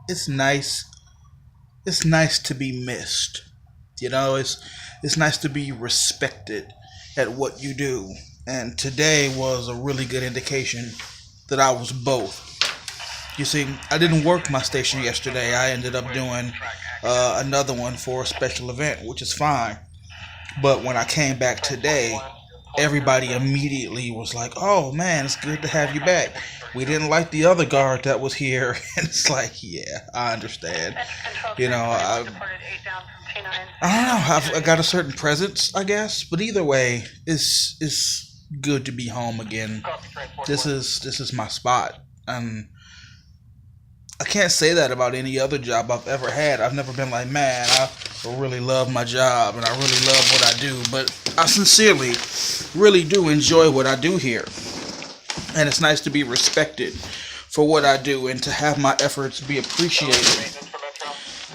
it's nice. It's nice to be missed. It's nice to be respected at what you do. And today was a really good indication that I was both. You see, I didn't work my station yesterday. I ended up doing another one for a special event, which is fine. But when I came back today, everybody immediately was like, "Oh man, it's good to have you back. We didn't like the other guard that was here," and it's like, "Yeah, I understand." You know, I don't know. I got a certain presence, I guess. But either way, it's good to be home again. This is my spot. I can't say that about any other job I've ever had. I've never been like, man, I really love my job and I really love what I do. But I sincerely really do enjoy what I do here. And it's nice to be respected for what I do and to have my efforts be appreciated.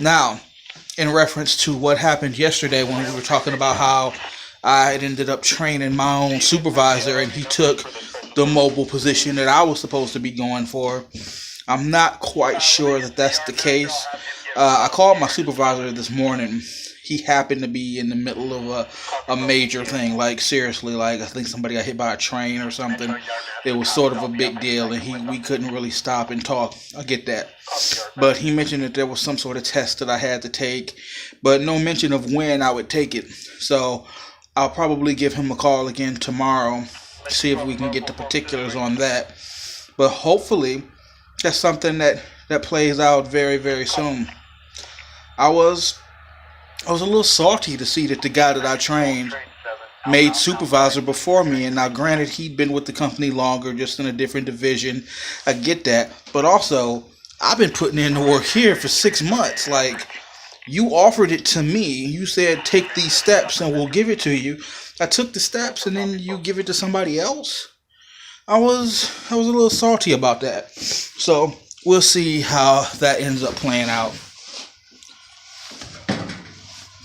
Now, in reference to what happened yesterday when we were talking about how I had ended up training my own supervisor and he took the mobile position that I was supposed to be going for, I'm not quite sure that that's the case. I called my supervisor this morning. He happened to be in the middle of a major thing, like seriously, like I think somebody got hit by a train or something. It was sort of a big deal, and we couldn't really stop and talk. I get that, but he mentioned that there was some sort of test that I had to take, but no mention of when I would take it. So I'll probably give him a call again tomorrow, see if we can get the particulars on that. But hopefully, that's something that plays out very, very soon. I was I was a little salty to see that the guy that I trained made supervisor before me. And now, granted, he'd been with the company longer, just in a different division. I get that. But also, I've been putting in the work here for 6 months. Like, you offered it to me. You said, take these steps and we'll give it to you. I took the steps and then you give it to somebody else. I was a little salty about that. So, we'll see how that ends up playing out.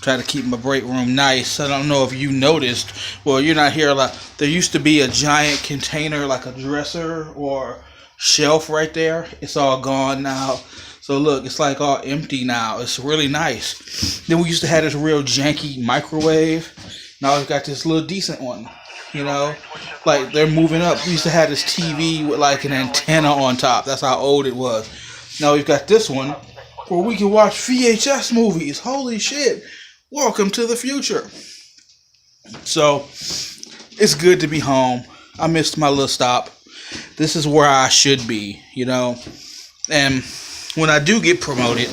Try to keep my break room nice. I don't know if you noticed. Well, you're not here a lot. There used to be a giant container, like a dresser or shelf right there. It's all gone now. So look, it's like all empty now. It's really nice. Then we used to have this real janky microwave. Now we've got this little decent one. You know, like they're moving up. We used to have this TV with like an antenna on top. That's how old it was. Now we've got this one where we can watch VHS movies. Holy shit. Welcome to the future. So, it's good to be home. I missed my little stop. This is where I should be, you know. And when I do get promoted,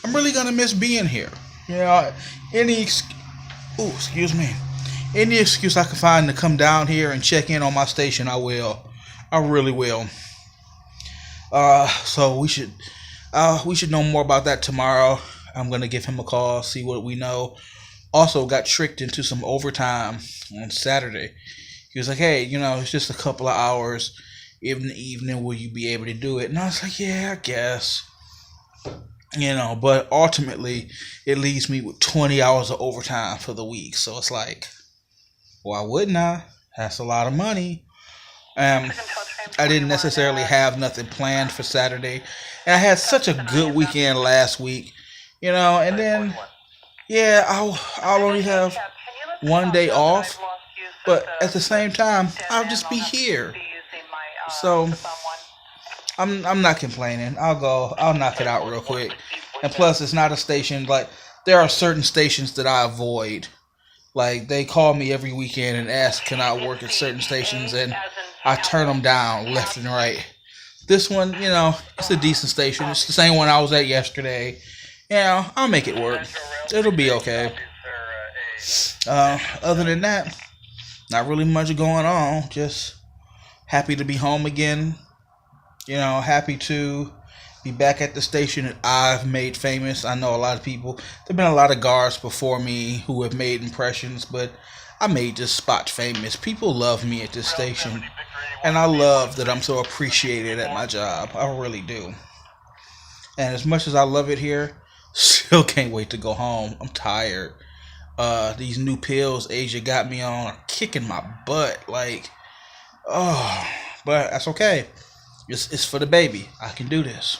I'm really going to miss being here. You know, excuse me. Any excuse I can find to come down here and check in on my station, I will. I really will. So we should know more about that tomorrow. I'm going to give him a call, see what we know. Also got tricked into some overtime on Saturday. He was like, hey, you know, it's just a couple of hours in the evening. Will you be able to do it? And I was like, yeah, I guess. You know, but ultimately, it leaves me with 20 hours of overtime for the week. So it's like, why wouldn't I? That's a lot of money. I didn't necessarily have nothing planned for Saturday. And I had such a good weekend last week. You know, and then, yeah, I'll only have one day off, but at the same time, I'll just be here. So, I'm not complaining. I'll knock it out real quick. And plus, it's not a station, like, there are certain stations that I avoid. Like, they call me every weekend and ask, can I work at certain stations, and I turn them down left and right. This one, you know, it's a decent station. It's the same one I was at yesterday. Yeah, I'll make it work. It'll be okay. Other than that, not really much going on. Just happy to be home again. You know, happy to be back at the station that I've made famous. I know a lot of people. There've been a lot of guards before me who have made impressions, but I made this spot famous. People love me at this station, and I love that I'm so appreciated at my job. I really do. And as much as I love it here, still can't wait to go home. I'm tired. These new pills Asia got me on are kicking my butt. Like, oh, but that's okay. It's for the baby. I can do this.